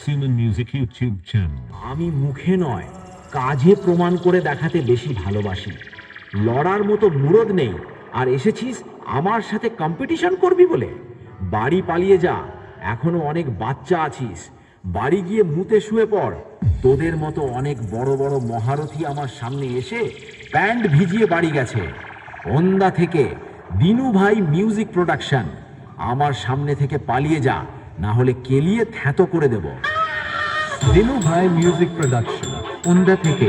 Suman Music YouTube channel. আমি মুখে নয় কাজে প্রমাণ করে দেখাতে বেশি ভালোবাসি। লড়ার মতো মুরদ নেই, আর এসেছিস আমার সাথে কম্পিটিশন করবি বলে? বাড়ি পালিয়ে যা, এখনো অনেক বাচ্চা আছিস। বাড়ি গিয়ে মুতে শুয়ে পড়। তোদের মতো অনেক বড় বড় মহারথী আমার সামনে এসে প্যান্ট ভিজিয়ে বাড়ি গেছে। ওন্দা থেকে দিনু ভাই মিউজিক প্রোডাকশন, আমার সামনে থেকে পালিয়ে যা, না হলে কেলিয়ে থ্যাতো করে দেব। দিনু ভাই মিউজিক প্রোডাকশন, ওন্দা থেকে।